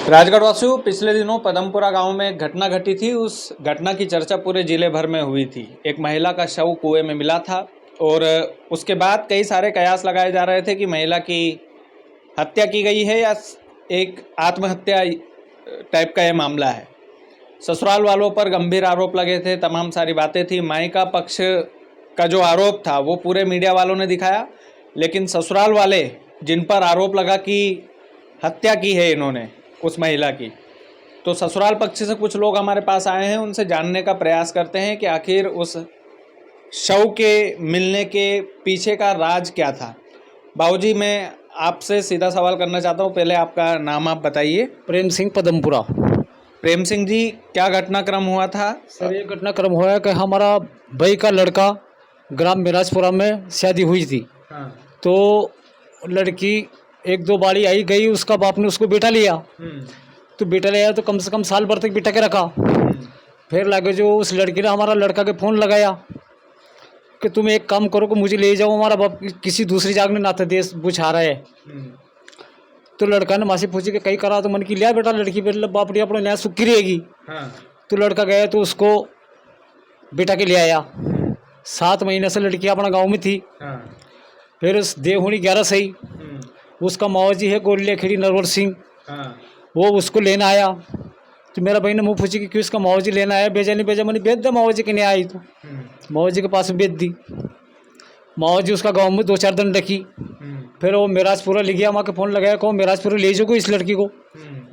राजगढ़ वासियों, पिछले दिनों पदमपुरा गांव में एक घटना घटी थी। उस घटना की चर्चा पूरे जिले भर में हुई थी। एक महिला का शव कुएं में मिला था और उसके बाद कई सारे कयास लगाए जा रहे थे कि महिला की हत्या की गई है या एक आत्महत्या टाइप का यह मामला है। ससुराल वालों पर गंभीर आरोप लगे थे, तमाम सारी बातें थी। मायका पक्ष का जो आरोप था वो पूरे मीडिया वालों ने दिखाया, लेकिन ससुराल वाले जिन पर आरोप लगा कि हत्या की है इन्होंने उस महिला की, तो ससुराल पक्ष से कुछ लोग हमारे पास आए हैं। उनसे जानने का प्रयास करते हैं कि आखिर उस शव के मिलने के पीछे का राज क्या था। बाबूजी, मैं आपसे सीधा सवाल करना चाहता हूँ। पहले आपका नाम आप बताइए। प्रेम सिंह पदमपुरा। प्रेम सिंह जी, क्या घटनाक्रम हुआ था? सर, ये घटनाक्रम हुआ है कि हमारा भाई का लड़का ग्राम मिराजपुरा में शादी हुई थी। हाँ। तो लड़की एक दो बारी आई गई, उसका बाप ने उसको बेटा लिया। तो बेटा लिया तो कम से कम साल भर तक बेटा के रखा। फिर लगे जो उस लड़की ने हमारा लड़का के फ़ोन लगाया कि तुम एक काम करो कि मुझे ले जाओ, हमारा बाप किसी दूसरी जाग में नाते देश बुझा रहा है। तो लड़का ने माँ से पूछी कि कहीं करा, तो मन की लिया बेटा लड़की बापड़ी अपने नया सुखी रहेगी। तो लड़का गया तो उसको बेटा के ले आया। 7 महीने से लड़की अपना गांव में थी। फिर उस देव होनी 11 सही उसका माओजी है गोलिया खेड़ी नरवर सिंह, वो उसको लेना आया। तो मेरा भाई ने मुँह पूछी कि क्यों इसका माओजी लेना आया, भेजा नहीं भेजा। मैंने भेज दिया माओजी के नहीं आई। तो माओजी के पास भेज दी। माओजी उसका गांव में 2-4 दिन रखी। फिर वो मिराजपुरा ले गया, माँ के फ़ोन लगाया, कहो मिराजपुरा ले जाओ इस लड़की को।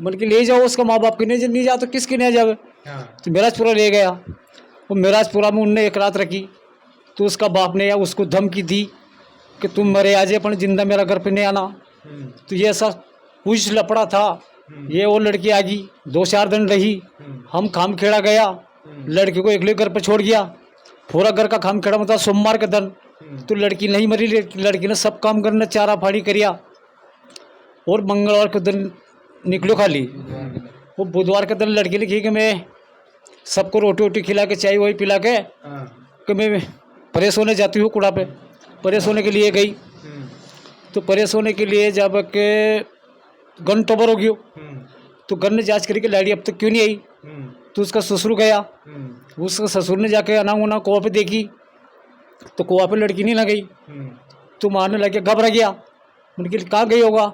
मन के ले जाओ, उसका माँ बाप के नहीं जा तो किसके नहीं जावे। तो मिराजपुरा ले गया। वो मिराजपुरा में उनने एक रात रखी। तो उसका बाप ने या उसको धमकी दी कि तुम मरे आज अपन जिंदा मेरा घर पे नहीं आना। तो ये ऐसा कुछ लपड़ा था। ये वो लड़की आ गई, 2-4 दिन रही। हम खाम खेड़ा गया, लड़की को अगले घर पे छोड़ गया। पूरा घर का खाम खेड़ा मतलब सोमवार के दिन। तो लड़की नहीं मरी, लड़की ने सब काम करना चारा फाड़ी करिया और मंगलवार के दिन निकलो खाली। वो बुधवार के दिन लड़की लिखी कि मैं सबको रोटी वोटी खिला के चाय वही पिला के कि मैं परेश होने जाती हूँ कुड़ा पे। परेश होने के लिए गई। तो परेश होने के लिए जब के गन टोबर हो गयो। तो गन ने जांच करी कि लाड़ी अब तक क्यों नहीं आई। तो उसका ससुर गया। उसका ससुर ने जाके अना उना कुआ पे देखी। तो कुआ पे लड़की नहीं लगाई। तो मारने लगे, घबरा गया। उनके कहाँ गई होगा,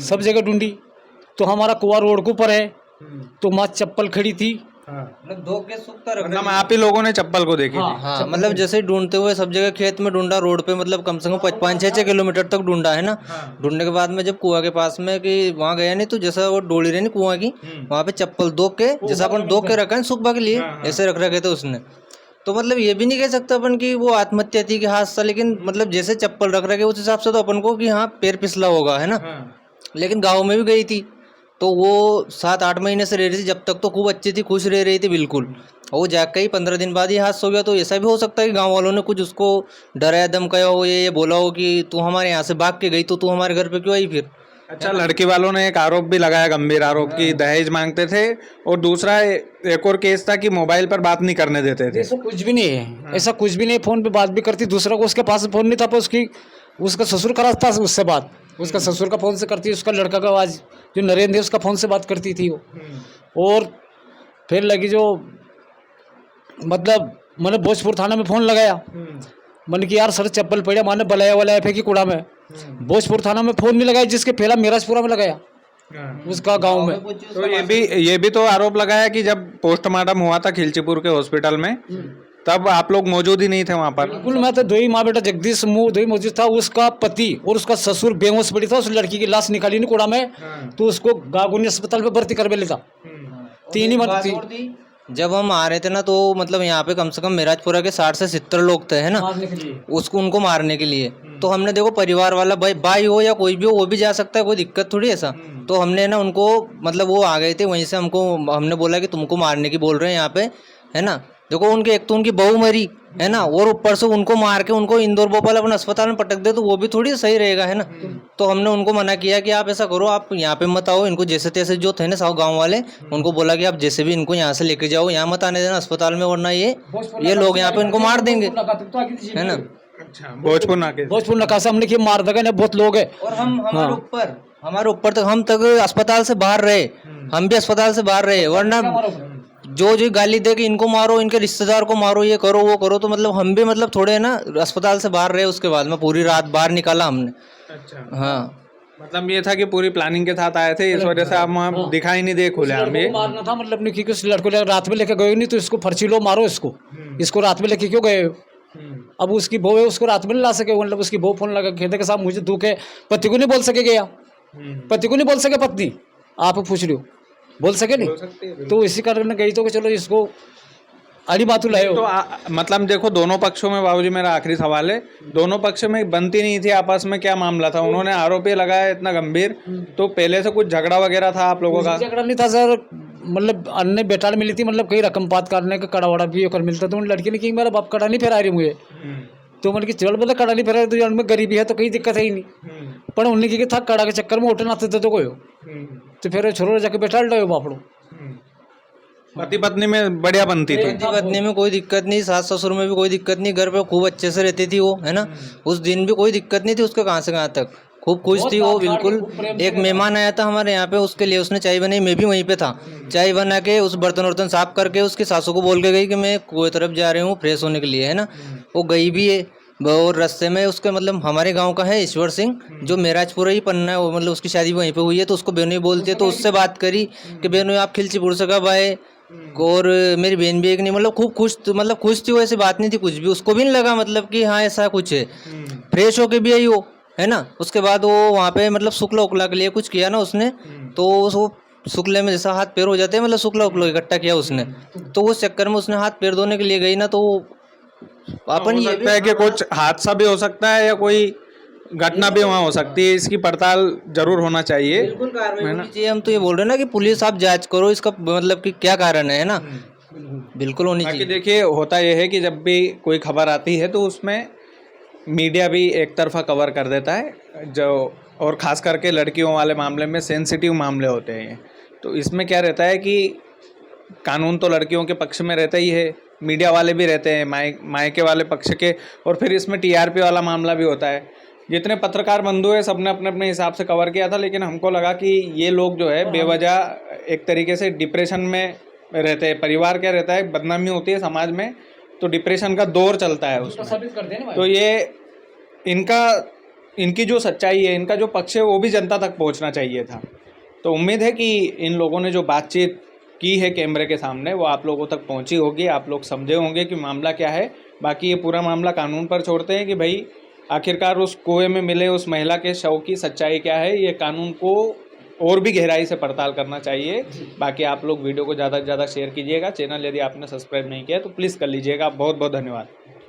सब जगह ढूंढी। तो हमारा कुआ रोड के ऊपर है। तो माँ चप्पल खड़ी थी। मतलब 2 केस सुखता रख मतलब आप ही लोगों ने चप्पल को देखी थी? हाँ, मतलब जैसे ही ढूंढते हुए सब जगह खेत में ढूंढा, रोड पे मतलब कम से कम 5-6 किलोमीटर तक ढूंढा है ना। ढूंढने के बाद में जब कुआं के पास में कि वहाँ गया नहीं, तो जैसा वो डोली रही कुआं की, वहाँ पे चप्पल दो के जैसा अपन दो के रखा है सुखबा के लिए, ऐसे रख रखे थे उसने। तो मतलब ये भी नहीं कह सकते अपन कि वो आत्महत्या थी कि हादसा, लेकिन मतलब जैसे चप्पल रख रखे उस हिसाब से तो अपन को कि हाँ पैर फिसला होगा, है ना। लेकिन गाँव में भी गई थी तो वो 7-8 महीने से रह रही थी, जब तक तो खूब अच्छी थी, खुश रह रही थी बिल्कुल। और वो जाकर ही 15 दिन बाद ही हादसा हो गया। तो ऐसा भी हो सकता है कि गांव वालों ने कुछ उसको डराया धमकाया हो, ये बोला हो कि तू हमारे यहाँ से भाग के गई तो तू हमारे घर पे क्यों आई फिर। अच्छा, लड़की वालों ने एक आरोप भी लगाया, गंभीर आरोप की दहेज मांगते थे, और दूसरा एक और केस था कि मोबाइल पर बात नहीं करने देते थे। ऐसा कुछ भी नहीं है। ऐसा कुछ भी नहीं, फ़ोन पे बात भी करती। दूसरा को उसके पास फ़ोन नहीं था, पर उसका ससुर करा था उससे बात। उसका ससुर का फ़ोन से करती, उसका लड़का का आवाज़ जो नरेंद्र है उसका फ़ोन से बात करती थी वो। और फिर लगी जो मतलब मैंने भोजपुर थाना में फ़ोन लगाया। मैंने कि यार सर चप्पल पड़ा, मैंने बलाया फेंकी कूड़ा में। भोजपुर थाना में फ़ोन नहीं लगाया, जिसके पहला मिराजपुरा में लगाया उसका गांव में। तो ये भी तो आरोप लगाया कि जब पोस्टमार्टम हुआ था खिलचीपुर के हॉस्पिटल में, तब आप लोग मौजूद ही नहीं थे वहाँ पर। बिल्कुल, मैं तो दो ही माँ बेटा जगदीश मुँह दो ही मौजूद था। उसका पति और उसका ससुर बेहोश पड़ी था। उस लड़की की लाश निकाली नहीं कूड़ा में, तो उसको गागुनी अस्पताल में भर्ती कर लेता। 3 ही मत थी। जब हम आ रहे थे ना, तो मतलब यहाँ पे कम से कम मिराजपुरा के 60 से 70 लोग थे, है ना, उसको उनको मारने के लिए। तो हमने देखो परिवार वाला भाई हो या कोई भी हो, वो भी जा सकता है, कोई दिक्कत थोड़ी ऐसा। तो हमने ना उनको मतलब वो आ गए थे वहीं से, हमने बोला कि तुमको मारने की बोल रहे हैं यहाँ पे, है ना। देखो उनके एक तो उनकी बहू मरी, है ना, और ऊपर से उनको मार के उनको इंदौर भोपाल अपन अस्पताल में पटक दे, तो वो भी थोड़ी सही रहेगा, है ना। तो हमने उनको मना किया कि आप ऐसा करो, आप यहाँ पे मत आओ। इनको जैसे तैसे जो थे ना साहु गांव वाले, उनको बोला कि आप जैसे भी इनको यहाँ से लेके जाओ, यहाँ मत आने देना अस्पताल में, वरना ये लोग यहाँ पे इनको मार देंगे, है ना। अच्छा, भोजपुर नाके से हमने कि मार देगा ना, बहुत लोग है। और हम हमारे ऊपर हमारे ऊपर तक, हम तक अस्पताल से बाहर रहे, हम भी अस्पताल से बाहर रहे, वरना जो जो गाली दे कि इनको मारो, इनके रिश्तेदार को मारो, ये करो वो करो, तो मतलब हम भी मतलब थोड़े है ना अस्पताल से बाहर रहे। उसके बाद में पूरी रात बाहर निकाला हमने। अच्छा, हाँ, मतलब ये था कि पूरी प्लानिंग के साथ आए थे, इस वजह से आप वहाँ दिखाई नहीं दे खुले हम ये। मारना था मतलब नहीं कि उस लड़को रात में लेके गए नहीं, तो इसको फर्ची लो मारो इसको, इसको रात में लेके क्यों गए हो? अब उसकी बहू है, उसको रात में नहीं ला सके, मतलब उसकी बहू फोन लगा खेते के साथ मुझे दुखे, पति को नहीं बोल सके गया, पति को नहीं बोल सके, पत्नी आप पूछ रहे हो, बोल सके नहीं, तो इसी कारण गई तो कि चलो इसको अड़ी बातू लाए हो। तो मतलब देखो दोनों पक्षों में, बाबूजी मेरा आखिरी सवाल है, दोनों पक्ष में बनती नहीं थी आपस में, क्या मामला था? उन्होंने आरोपी लगाया इतना गंभीर, तो पहले से कुछ झगड़ा वगैरह था आप लोगों का? झगड़ा नहीं था सर, मतलब अन्य बेटा मिली थी, मतलब कहीं रकम पात करने का कड़ा वड़ा भी होकर मिलता, तो उन लड़की ने कि मेरा बाप कड़ा नहीं फहरा रही मुझे, तो मैंने कि चल मतलब कड़ा नहीं फहरा, तो में गरीबी है तो कहीं दिक्कत है ही नहीं, पर उन्होंने कि था कड़ा के चक्कर में होटल आते थे तो कोई हो, तो फिर छोरो जाके बैठा रहे बापड़ो। पति पत्नी में बढ़िया बनती थी? पति पत्नी में कोई दिक्कत नहीं, सास ससुर में भी कोई दिक्कत नहीं, घर पे खूब अच्छे से रहती थी वो, है ना। उस दिन भी कोई दिक्कत नहीं थी उसके, कहाँ से कहाँ तक खूब खुश थी वो बिल्कुल। एक मेहमान आया था हमारे यहाँ पे, उसके लिए उसने चाय बनाई, मैं भी वहीं पे था, चाय बना के उस बर्तन वर्तन साफ करके उसकी सासू को बोल के गई कि मैं कुएं तरफ जा रही हूँ फ्रेश होने के लिए, है ना। वो गई भी है, और रास्ते में उसके मतलब हमारे गांव का है ईश्वर सिंह, जो मेराजपुर ही पन्ना है, वो मतलब उसकी शादी वहीं पे हुई है, तो उसको बेनोई बोलती है, तो उससे बात करी कि बेनोई आप खिलचीपुर से कब आए, और मेरी बहन भी एक नहीं, मतलब खूब खुश, मतलब खुश थी वो, ऐसी बात नहीं थी कुछ भी, उसको भी नहीं लगा मतलब कि हाँ ऐसा कुछ है, फ्रेश होके भी आई वो, है ना। उसके बाद वो वहाँ पे मतलब शुक्ला उकला के लिए कुछ किया ना उसने, तो वो शुक्ले में जैसा हाथ पैर हो जाते हैं, मतलब शुक्ला उकला इकट्ठा किया उसने, तो उस चक्कर में उसने हाथ पैर धोने के लिए गई ना, तो अपन हो सकता है कि कुछ हादसा भी हो सकता है या कोई घटना भी वहाँ हो सकती है, इसकी पड़ताल जरूर होना चाहिए। बिल्कुल कार्रवाई होनी चाहिए। हम तो ये बोल रहे हैं ना कि पुलिस आप जांच करो इसका, मतलब कि क्या कारण है ना, बिल्कुल होनी बाकी चाहिए। देखिए होता यह है कि जब भी कोई खबर आती है तो उसमें मीडिया भी एक तरफा कवर कर देता है, जो और ख़ास करके लड़कियों वाले मामले में सेंसिटिव मामले होते हैं, तो इसमें क्या रहता है कि कानून तो लड़कियों के पक्ष में रहता ही है, मीडिया वाले भी रहते हैं मायके वाले पक्ष के, और फिर इसमें टीआरपी वाला मामला भी होता है। जितने पत्रकार बंधु हैं सबने अपने अपने हिसाब से कवर किया था, लेकिन हमको लगा कि ये लोग जो है बेवजह एक तरीके से डिप्रेशन में रहते हैं, परिवार क्या रहता है, बदनामी होती है समाज में, तो डिप्रेशन का दौर चलता है उसमें, तो ये इनकी जो सच्चाई है, इनका जो पक्ष है, वो भी जनता तक पहुंचना चाहिए था। तो उम्मीद है कि इन लोगों ने जो बातचीत की है कैमरे के सामने वो आप लोगों तक पहुंची होगी, आप लोग समझे होंगे कि मामला क्या है। बाकी ये पूरा मामला कानून पर छोड़ते हैं कि भाई आखिरकार उस कुएं में मिले उस महिला के शव की सच्चाई क्या है, ये कानून को और भी गहराई से पड़ताल करना चाहिए। बाकी आप लोग वीडियो को ज़्यादा से ज़्यादा शेयर कीजिएगा, चैनल यदि आपने सब्सक्राइब नहीं किया तो प्लीज़ कर लीजिएगा। बहुत बहुत धन्यवाद।